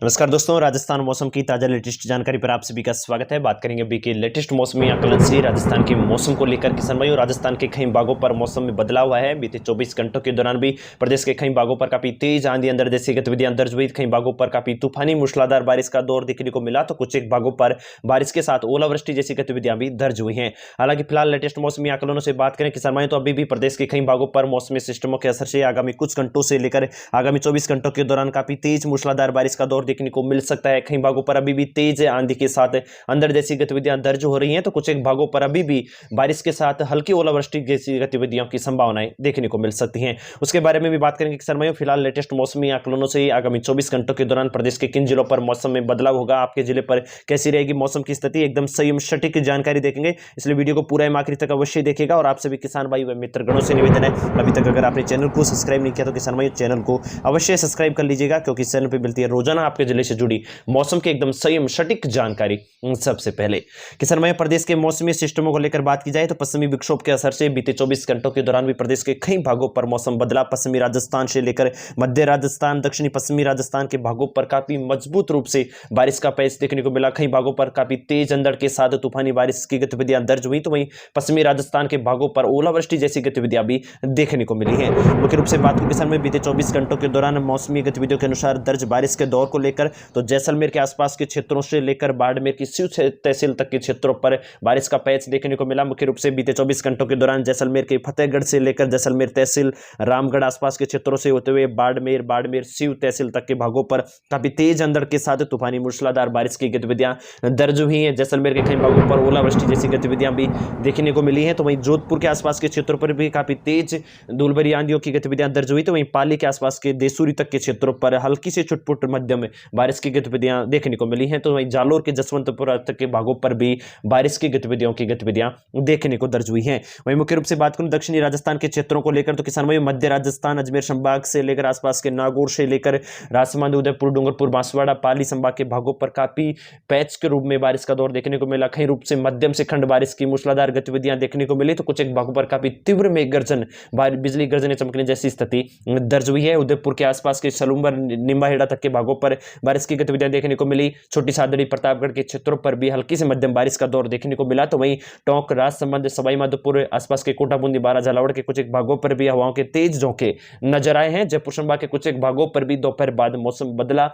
नमस्कार दोस्तों, राजस्थान मौसम की ताजा लेटेस्ट जानकारी पर आप सभी का स्वागत है। बात करेंगे अभी के लेटेस्ट मौसमी आकलन से राजस्थान के मौसम को लेकर। किसान भाइयों, राजस्थान के कई भागों पर मौसम में बदलाव हुआ है। बीते 24 घंटों के दौरान भी प्रदेश के कई भागों पर काफी तेज आंधी अंधड़ जैसी गतिविधियां दर्ज हुई। कई भागों पर काफी तूफानी मूसलाधार बारिश का दौर देखने को मिला, तो कुछ एक भागों पर बारिश के साथ ओलावृष्टि जैसी गतिविधियां भी दर्ज हुई हैं। हालांकि फिलहाल लेटेस्ट मौसमी आकलनों से बात करें किसान भाइयों, तो अभी भी प्रदेश के कई भागों पर मौसमी सिस्टमों के असर से आगामी कुछ घंटों से लेकर आगामी 24 घंटों के दौरान काफी तेज मूसलाधार बारिश का दौर देखने को मिल सकता है। कई भागों पर अभी भी तेज आंधी के साथ अंधड़ जैसी गतिविधियां दर्ज हो रही हैं, तो कुछ एक भागों पर अभी भी बारिश के साथ हल्की ओलावृष्टि जैसी गतिविधियों की संभावनाएं देखने को मिल सकती हैं। उसके बारे में भी बात करेंगे किसान भाइयों। फिलहाल लेटेस्ट मौसमी आकलनों से आगामी 24 घंटों के दौरान प्रदेश के किन जिलों पर मौसम में बदलाव होगा, आपके जिले पर कैसी रहेगी मौसम की स्थिति, एकदम सही एवं सटीक जानकारी देखेंगे। इसलिए वीडियो को पूरा आखिरी तक अवश्य देखिएगा। और आप सभी किसान भाई व मित्रगणों से निवेदन है, अभी तक अगर आपने चैनल को सब्सक्राइब नहीं किया तो किसान भाई चैनल को अवश्य सब्सक्राइब कर लीजिएगा, क्योंकि इस चैनल पर मिलती है रोजाना आपके जिले से जुड़ी मौसम की एकदम सही एवं सटीक जानकारी। सबसे पहले किसान भाई, प्रदेश के मौसमी सिस्टमों को लेकर बात की जाए तो पश्चिमी विक्षोभ के असर से बीते 24 घंटों के दौरान भी प्रदेश के कई भागों पर मौसम बदला। पश्चिमी राजस्थान से लेकर मध्य राजस्थान, दक्षिणी पश्चिमी राजस्थान के भागों पर काफी मजबूत रूप से बारिश का पैच देखने को मिला। कई भागों पर काफी तेज अंधड़ के साथ तूफानी बारिश की गतिविधियां दर्ज हुई, तो वहीं पश्चिमी राजस्थान के भागों पर ओलावृष्टि जैसी गतिविधियां भी देखने को मिली है। मुख्य रूप से बात करें किसान में बीते 24 घंटों के दौरान मौसमी गतिविधियों के अनुसार दर्ज बारिश के दौर को लेकर तो जैसलमेर के आसपास के क्षेत्रों से लेकर बाड़मेर की सीव तहसील तक के क्षेत्रों पर बारिश का पैच देखने को मिला। मुख्य रूप से बीते 24 घंटों के दौरान जैसलमेर के फतेहगढ़ से लेकर जैसलमेर तहसील, रामगढ़ आसपास के क्षेत्रों से होते हुए बाड़मेर सीव तहसील तक के भागों पर काफी तेज अंधड़ के साथ तूफानी मूसलाधार बारिश की गतिविधियां दर्ज हुई हैं। जैसलमेर के कई भागों पर ओलावृष्टि जैसी गतिविधियां भी देखने को मिली हैं, तो वहीं जोधपुर के आसपास के क्षेत्रों पर भी काफी तेज धूलभरी आंधियों की गतिविधियां दर्ज हुई, तो वहीं पाली के आसपास के देसूरी तक के क्षेत्रों पर हल्की से छुटपुट मध्यम बारिश की गतिविधियां देखने को मिली हैं, तो वहीं जालोर के जसवंतपुर तक के भागों पर भी बारिश की गतिविधियां देखने को दर्ज हुई हैं। वहीं मुख्य रूप से बात करूं दक्षिणी राजस्थान के क्षेत्रों को लेकर तो किसान भाई, मध्य राजस्थान अजमेर संभाग से लेकर आसपास के नागौर से लेकर राजसमंद, उदयपुर, डूंगरपुर, बांसवाड़ा, पाली संभाग के भागों पर काफी पैच के रूप में बारिश का दौर देखने को मिला। कई रूप से मध्यम से खंड बारिश की मूसलाधार गतिविधियां देखने को मिली, तो कुछ एक भागों पर काफी तीव्र मेघ गर्जन, बिजली गर्जने चमकने जैसी स्थिति दर्ज हुई है। उदयपुर के आसपास के सलूम्बर, निम्बाहेड़ा तक के भागों पर बारिश की गतिविधियां देखने को मिली। छोटी सादड़ी, प्रतापगढ़ के क्षेत्रों पर भी हल्की से मध्यम बारिश का दौर देखने को मिला, तो वहीं टोंक, राजसमंद, सवाईमाधोपुर आसपास के कोटा, बूंदी, बारा, झालावाड़ के कुछ एक भागों पर भी हवाओं के तेज झोंके नजर आए हैं। जयपुर संभाग के कुछ एक भागों पर भी दोपहर बाद मौसम बदला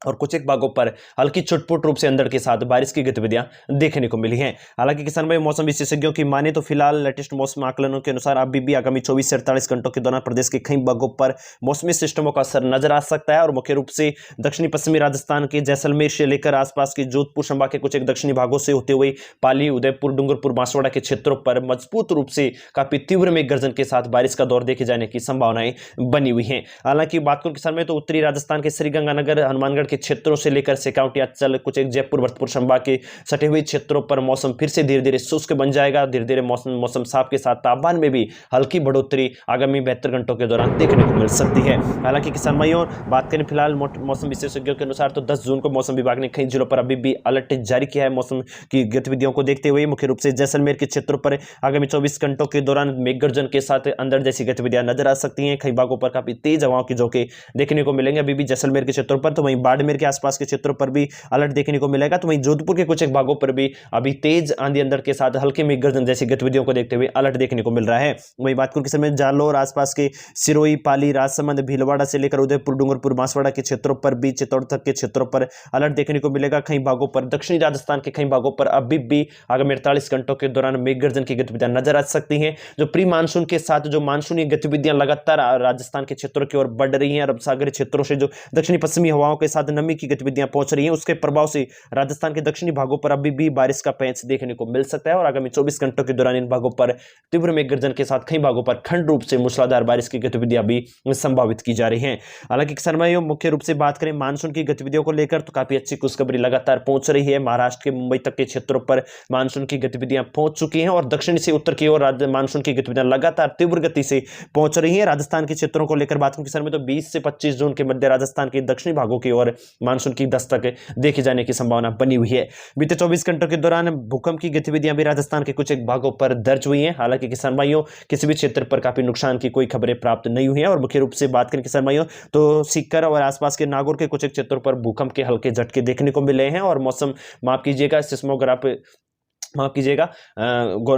और कुछ एक भागों पर हल्की छुटपुट रूप से अंधड़ के साथ बारिश की गतिविधियां देखने को मिली हैं। हालांकि किसान भाई, मौसम विशेषज्ञों की माने तो फिलहाल लेटेस्ट मौसम आकलनों के अनुसार अभी भी आगामी 24 से 48 घंटों के दौरान प्रदेश के कई भागों पर मौसमी सिस्टमों का असर नजर आ सकता है। और मुख्य रूप से दक्षिणी पश्चिमी राजस्थान के जैसलमेर से लेकर आसपास के जोधपुर संभाग के कुछ एक दक्षिणी भागों से होते हुए पाली, उदयपुर, डूंगरपुर, बांसवाड़ा के क्षेत्रों पर मजबूत रूप से काफी तीव्र मेघ गर्जन के साथ बारिश का दौर देखे जाने की संभावनाएं बनी हुई है। हालांकि बात करूं किसान में तो उत्तरी राजस्थान के श्रीगंगानगर, हनुमानगढ़ के क्षेत्रों से लेकर सेकाउटी, अंचल, कुछ एक जयपुर, भरतपुर संभाग के सटे हुए क्षेत्रों पर मौसम फिर से धीरे धीरे शुष्क बन जाएगा। धीरे धीरे मौसम साफ के साथ तापमान में भी हल्की बढ़ोतरी आगामी 72 घंटों के दौरान देखने को मिल सकती है। हालांकि किसान भाइयों, बात करें फिलहाल मौसम विशेषज्ञों के अनुसार तो 10 जून को मौसम विभाग ने कई जिलों पर अभी भी अलर्ट जारी किया है। मौसम की गतिविधियों को देखते हुए मुख्य रूप से जैसलमेर के क्षेत्रों पर आगामी 24 घंटों के दौरान मेघगर्जन के साथ अंधड़ जैसी गतिविधियां नजर आ सकती हैं। कई भागों पर काफी तेज हवाओं के झोंके देखने को मिलेंगे अभी भी जैसलमेर के क्षेत्रों पर, तो वहीं बाड़मेर के आसपास के क्षेत्रों पर भी अलर्ट देखने को मिलेगा। तो वहीं जोधपुर के कुछ एक भागों पर भी अभी तेज आंधी अंधड़ के साथ हल्के मेघ गर्जन जैसी गतिविधियों को देखते हुए अलर्ट देखने को मिल रहा है। वहीं बात करूं किसान में जालोर आसपास के सिरोही, पाली, राजसमंद, भीलवाड़ा से लेकर उदयपुर, डूंगरपुर, बांसवाड़ा के क्षेत्रों पर भी, चित्तौड़ तक के क्षेत्रों पर अलर्ट देखने को मिलेगा। कई भागों पर दक्षिणी राजस्थान के कई भागों पर अभी भी आगामी 48 घंटों के दौरान मेघ गर्जन की गतिविधियां नजर आ सकती हैं। जो प्री मानसून के साथ जो मानसूनी गतिविधियां लगातार राजस्थान के क्षेत्रों की ओर बढ़ रही हैं, अरब सागरीय क्षेत्रों से जो दक्षिणी पश्चिमी हवाओं के साथ नमी की गतिविधियां पहुंच रही हैं, उसके प्रभाव से राजस्थान के दक्षिणी भागों पर अभी भी बारिश का पैच देखने को मिल सकता है। और आगामी 24 घंटों के दौरान इन भागों पर तीव्र मेघ गर्जन के साथ कई भागों पर खंड रूप से मूसलाधार बारिश की गतिविधियां भी संभावित की जा रही हैं। हालांकि किसान भाइयों, मुख्य रूप से बात करें मानसून की गतिविधियों को लेकर तो काफी अच्छी खुशखबरी लगातार पहुंच रही है। महाराष्ट्र के मुंबई तक के क्षेत्रों पर मानसून की गतिविधियां पहुंच चुकी हैं और दक्षिण से उत्तर की ओर मानसून की गतिविधियां लगातार तीव्र गति से पहुंच रही है। राजस्थान के क्षेत्रों को लेकर बात करें किसान में तो 20 से 25 जून के मध्य राजस्थान के दक्षिणी भागों की ओर पर मानसून की दस्तक देखी जाने की संभावना बनी हुई है। बीते 24 घंटों के दौरान भूकंप की गतिविधियां भी राजस्थान के कुछ एक भागों पर दर्ज हुई हैं। हालांकि किसान भाइयों किसी भी क्षेत्र पर काफी नुकसान की कोई खबरें प्राप्त नहीं हुई हैं। और मुख्य रूप से बात करें किसान भाइयों तो सीकर और आसपास के नागौर के कुछ एक क्षेत्रों पर भूकंप के हल्के झटके देखने को मिले हैं। और मौसम माफ कीजिएगा सिस्मोग्राफ माफ कीजिएगा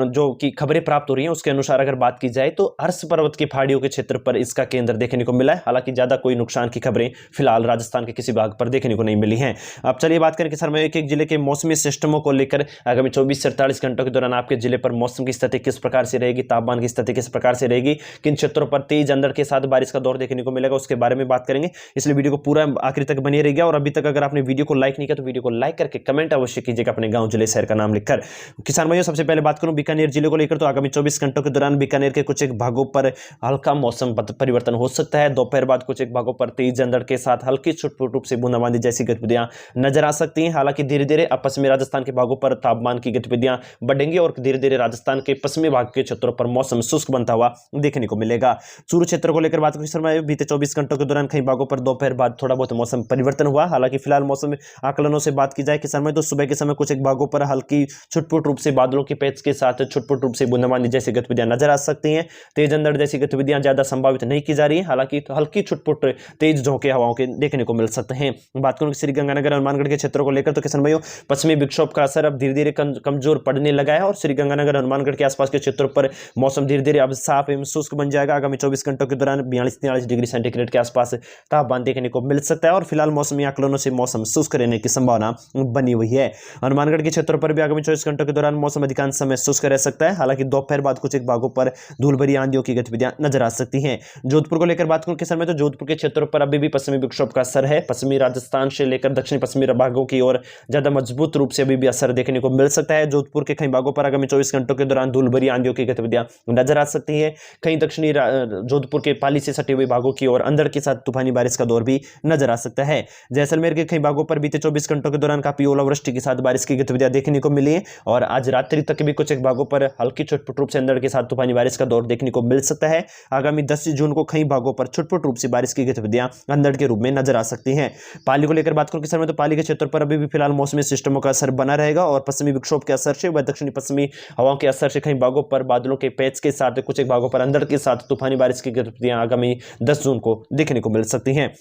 जो कि खबरें प्राप्त हो रही हैं उसके अनुसार अगर बात की जाए तो अर्श पर्वत की पहाड़ियों के क्षेत्र पर इसका केंद्र देखने को मिला है। हालांकि ज्यादा कोई नुकसान की खबरें फिलहाल राजस्थान के किसी भाग पर देखने को नहीं मिली हैं। अब चलिए बात करें किसान भाइयों एक जिले के मौसमी सिस्टमों को लेकर आगामी 24 से 48 घंटों के दौरान आपके जिले पर मौसम की स्थिति किस प्रकार से रहेगी, तापमान की स्थिति किस प्रकार से रहेगी, किन क्षेत्रों पर तेज अंधड़ के साथ बारिश का दौर देखने को मिलेगा, उसके बारे में बात करेंगे। इसलिए वीडियो को पूरा आखिर तक बने रहेगा। और अभी तक अगर आपने वीडियो को लाइक नहीं किया तो वीडियो को लाइक करके कमेंट अवश्य कीजिएगा अपने गाँव जिले शहर का नाम लिखकर। किसान भाइयों सबसे पहले बात करूं बीकानेर जिले को लेकर तो आगामी 24 घंटों के दौरान बीकानेर के कुछ एक भागों पर हल्का मौसम परिवर्तन हो सकता है। दोपहर बाद कुछ एक भागों पर तेज अंधड़ के साथ हल्की छुटपुट रूप से बूंदाबांदी जैसी गतिविधियां नजर आ सकती हैं। हालांकि धीरे धीरे अब पश्चिमी राजस्थान के भागों पर तापमान की गतिविधियां बढ़ेंगी और धीरे धीरे राजस्थान के पश्चिमी भाग के क्षेत्रों पर मौसम शुष्क बनता हुआ देखने को मिलेगा। चूरू क्षेत्र को लेकर बात करें बीते 24 घंटों के दौरान कई भागों पर दोपहर बाद थोड़ा बहुत मौसम परिवर्तन हुआ। हालांकि फिलहाल मौसम आकलनों से बात की जाए किसान तो सुबह के समय कुछ एक भागों पर हल्की छुटपुट रूप से बादलों के पैच के साथ छुटपुट रूप से बूंदाबांदी जैसी गतिविधियां नजर आ सकती हैं। तेज अंधड़ जैसी गतिविधियां ज्यादा संभावित नहीं की जा रही है। हालांकि हल्की छुटपुट तेज झोंके हवाओं के देखने को मिल सकते हैं। बात करूं श्रीगंगानगर और हनुमानगढ़ के क्षेत्रों को लेकर तो किसान भाइयों पश्चिमी विक्षोभ का असर अब धीरे धीरे कमजोर पड़ने लगा है और श्रीगंगानगर हनुमानगढ़ के आसपास के क्षेत्रों पर मौसम धीरे धीरे अब साफ एवं शुष्क बन जाएगा। आगामी 24 घंटों के दौरान 42-43 डिग्री सेंटीग्रेड के आसपास तापमान देखने को मिल सकता है। और फिलहाल मौसमी आकलनों से मौसम शुष्क रहने की संभावना बनी हुई है। हनुमानगढ़ के क्षेत्रों पर भी आगामी 24 घंटों के दौरान मौसम अधिकांश समय शुष्क रह सकता है। हालांकि दोपहर बाद कुछ एक भागों पर धूल भरी आंधियों की गतिविधियां नजर आ सकती हैं। जोधपुर को लेकर बात करूं किसान में तो जोधपुर के क्षेत्रों पर अभी भी पश्चिमी विक्षोभ का असर है। पश्चिमी राजस्थान से लेकर दक्षिण पश्चिमी भागों की ओर ज्यादा मजबूत रूप से अभी भी असर देखने को मिल सकता है। जोधपुर के कई भागों पर आगामी 24 घंटों के दौरान धूल भरी आंधियों की गतिविधियां नजर आ सकती है। कहीं दक्षिणी जोधपुर के पाली से सटे हुए भागों की ओर अंधड़ के साथ तूफानी बारिश का दौर भी नजर आ सकता है। जैसलमेर के कई भागों पर बीते 24 घंटों के दौरान काफी ओलावृष्टि के साथ बारिश की गतिविधियां देखने को मिली है। और आज रात्रि तक भी कुछ एक भागों पर हल्की छुटपुट रूप से अंधड़ के साथ तूफानी बारिश का दौर देखने को मिल सकता है। आगामी 10 जून को कई भागों पर छुटपुट रूप से बारिश की गतिविधियां अंधड़ के रूप में नजर आ सकती हैं। पाली को लेकर बात करूं किसान में तो पाली के क्षेत्र पर अभी भी फिलहाल मौसमी सिस्टमों का असर बना रहेगा और पश्चिमी विक्षोभ के असर से व दक्षिणी पश्चिमी हवाओं के असर से कई भागों पर बादलों के पैच के साथ कुछ एक भागों पर अंधड़ के साथ तूफानी बारिश की गतिविधियां आगामी 10 जून को देखने को मिल सकती हैं।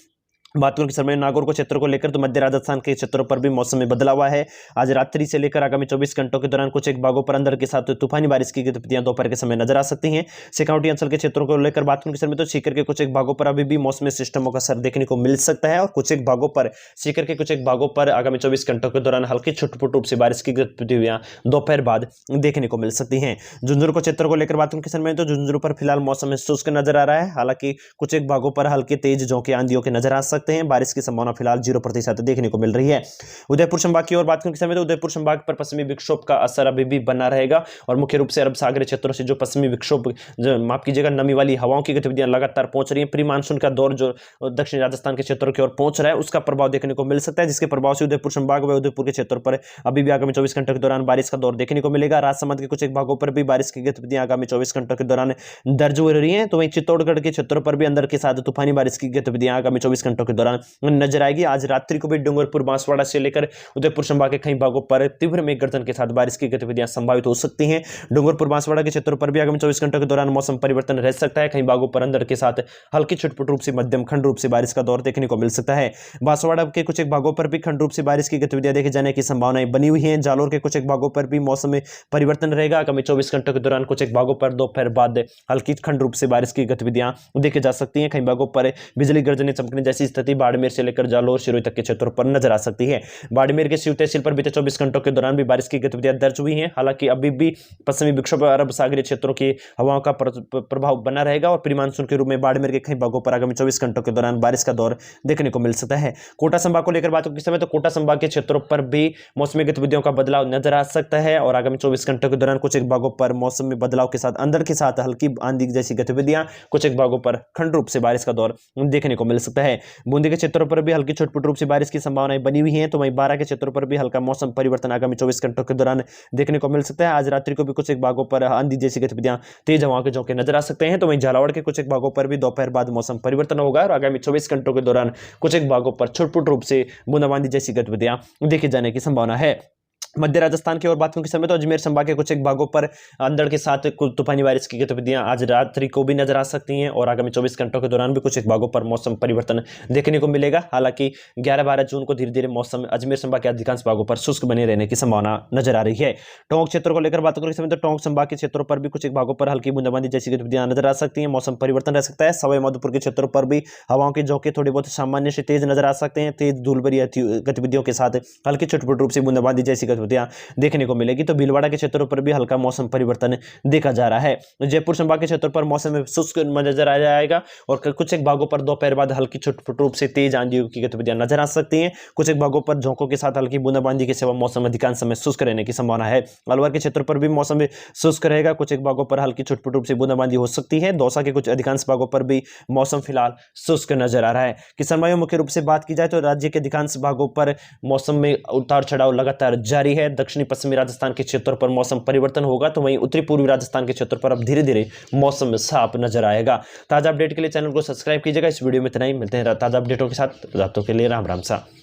बात करूं कि समय नागौर को क्षेत्र को लेकर तो मध्य राजस्थान के क्षेत्रों पर भी मौसम में बदलाव हुआ है। आज रात्रि से लेकर आगामी 24 घंटों के दौरान कुछ एक भागों पर अंधड़ के साथ तूफानी बारिश की गतिविधियां दोपहर के समय नजर आ सकती हैं। शेखावटी अंचल के क्षेत्रों को लेकर बात करूं कि समय तो सीकर के कुछ एक भागों पर अभी भी मौसमी सिस्टमों का असर देखने को मिल सकता है और कुछ एक भागों पर सीकर के कुछ एक भागों पर आगामी 24 घंटों के दौरान हल्की छुटपुट रूप से बारिश की गतिविधियां दोपहर बाद देखने को मिल सकती हैं। झुंझुनू को क्षेत्र को लेकर बात करूं कि समय तो झुंझुनू पर फिलहाल मौसम शुष्क नजर आ रहा है। हालांकि कुछ एक भागों पर हल्के तेज झोंके आंधियों के नजर आ सकते हैं। बारिश की फिलहाल 0% देखने को मिल रही है। उदयपुर संभाग की ओर बात करें समय तो उदयपुर संभाग पर पश्चिमी विक्षोभ का असर अभी भी बना रहेगा और मुख्य रूप से अरब सागरीय क्षेत्रों से जो पश्चिमी विक्षोभ माफ कीजिएगा नमी वाली हवाओं की गतिविधियां लगातार पहुंच रही है। प्री मानसून का दौर जो दक्षिण राजस्थान के क्षेत्रों की ओर पहुंच रहा है उसका प्रभाव देखने को मिल सकता है, जिसके प्रभाव से उदयपुर संभाग व उदयपुर के क्षेत्रों पर अभी भी आगामी 24 घंटों के दौरान बारिश का दौर देखने को मिलेगा। राजसमंद के कुछ एक भागों पर भी बारिश की गतिविधियां आगामी 24 घंटों के दौरान दर्ज हो रही है। तो वहीं चित्तौड़गढ़ के क्षेत्रों पर भी अंधड़ के साथ तूफानी बारिश की गतिविधियां आगामी 24 घंटों के दौरान नजर आएगी। आज रात्रि को भी डूंगरपुर बांसवाड़ा से लेकर उदयपुर संभाग के कई भागों पर तीव्र मेघ गर्जन के साथ बारिश की गतिविधियां संभावित हो सकती हैं। डूंगरपुर बांसवाड़ा के क्षेत्रों पर भी आगामी 24 घंटों के दौरान मौसम परिवर्तन रह सकता है। कई भागों पर अंधड़ के साथ हल्की छुटपुट रूप से मध्यम खंड रूप से बारिश का दौर देखने को मिल सकता है। बांसवाड़ा के कुछ एक भागों पर भी खंड रूप से बारिश की गतिविधियां देखे जाने की संभावनाएं बनी हुई है। जालोर के कुछ एक भागों पर भी मौसम में परिवर्तन रहेगा। आगामी 24 घंटों के दौरान कुछ एक भागों पर दोपहर बाद हल्की खंड रूप से बारिश की गतिविधियां देखी जा सकती हैं। कई भागों पर बिजली गर्जने चमकने जैसी स्थिति बाड़मेर से लेकर जालोर सिरोही तक के क्षेत्रों पर नजर आ सकती है। बाड़मेर के शिव तहसील पर बीते 24 घंटों के दौरान भी बारिश की गतिविधियां दर्ज हुई हैं। हालांकि अभी भी पश्चिमी विक्षोभ अरब सागरीय क्षेत्रों की हवाओं का प्रभाव बना रहेगा और प्री मानसून के रूप में बाड़मेर के कई भागों पर आगामी 24 घंटों के दौरान बारिश का दौर देखने को मिल सकता है। कोटा संभाग को लेकर बात किस समय तो कोटा संभाग के क्षेत्रों पर भी मौसमी गतिविधियों का बदलाव नजर आ सकता है और आगामी 24 घंटों के दौरान कुछ एक भागों पर मौसम में बदलाव के साथ अंधड़ के साथ हल्की आंधी जैसी गतिविधियां, कुछ एक भागों पर खंड रूप से बारिश का दौर देखने को मिल सकता है। बूंदी के क्षेत्रों पर भी हल्की छुटपुट रूप से बारिश की संभावनाएं बनी हुई हैं। तो वहीं 12 के क्षेत्रों पर भी हल्का मौसम परिवर्तन आगामी 24 घंटों के दौरान देखने को मिल सकता है। आज रात्रि को भी कुछ एक भागों पर आंधी जैसी गतिविधियां, तेज हवाओं के झोंके नजर आ सकते हैं। तो वहीं झालावाड़ के कुछ एक भागों पर भी दोपहर बाद मौसम परिवर्तन होगा और आगामी 24 घंटों के दौरान कुछ एक भागों पर छुटपुट रूप से बूंदाबांदी जैसी गतिविधियां देखे जाने की संभावना है। मध्य राजस्थान की ओर बात करें समय तो अजमेर संभाग के कुछ एक भागों पर अंधड़ के साथ तूफानी बारिश की गतिविधियां आज रात्रि को भी नजर आ सकती हैं और आगामी 24 घंटों के दौरान भी कुछ एक भागों पर मौसम परिवर्तन देखने को मिलेगा। हालांकि 11-12 जून को धीरे धीरे मौसम अजमेर संभाग के अधिकांश भागों पर शुष्क बने रहने की संभावना नजर आ रही है। टोंक क्षेत्र को लेकर बात करें समय तो टोंक संभाग के क्षेत्रों पर भी कुछ एक भागों पर हल्की बूंदाबांदी जैसी गतिविधियां नजर आ सकती हैं। मौसम परिवर्तन रह सकता है। सवाई माधोपुर के क्षेत्रों पर भी हवाओं के झोंके थोड़े बहुत सामान्य से तेज नजर आ सकते हैं। तेज धूल भरी गतिविधियों के साथ हल्की छुटपुट रूप से बूंदाबांदी जैसी गतिविधियां देखने को मिलेगी। तो भीलवाड़ा के क्षेत्रों पर भी हल्का मौसम परिवर्तन देखा जा रहा है। जयपुर संभाग के क्षेत्रों पर मौसम में शुष्क नजर आ जाएगा और कुछ एक भागों पर दोपहर बाद हल्की छुटपुट रूप से तेज आंधियों की गतिविधियां नजर आ सकती हैं। कुछ एक भागों पर झोंकों के साथ हल्की बूंदाबांदी के सिवा मौसम अधिकांश समय शुष्क रहने की संभावना है। अलवर के क्षेत्र पर भी मौसम शुष्क रहेगा। कुछ एक भागों पर हल्की छुटपुट रूप से बूंदाबांदी हो सकती है। दौसा के कुछ अधिकांश भागों पर भी मौसम फिलहाल शुष्क नजर आ रहा है। किसान भाइयों, मुख्य रूप से बात की जाए तो राज्य के अधिकांश भागों पर मौसम में उतार चढ़ाव लगातार जारी है। दक्षिणी पश्चिमी राजस्थान के क्षेत्रों पर मौसम परिवर्तन होगा तो वहीं उत्तरी पूर्वी राजस्थान के क्षेत्र पर अब धीरे धीरे मौसम साफ नजर आएगा। ताजा अपडेट के लिए चैनल को सब्सक्राइब कीजिएगा। इस वीडियो में इतना ही, मिलते हैं ताजा अपडेटों के साथ। रातों के लिए राम राम सा।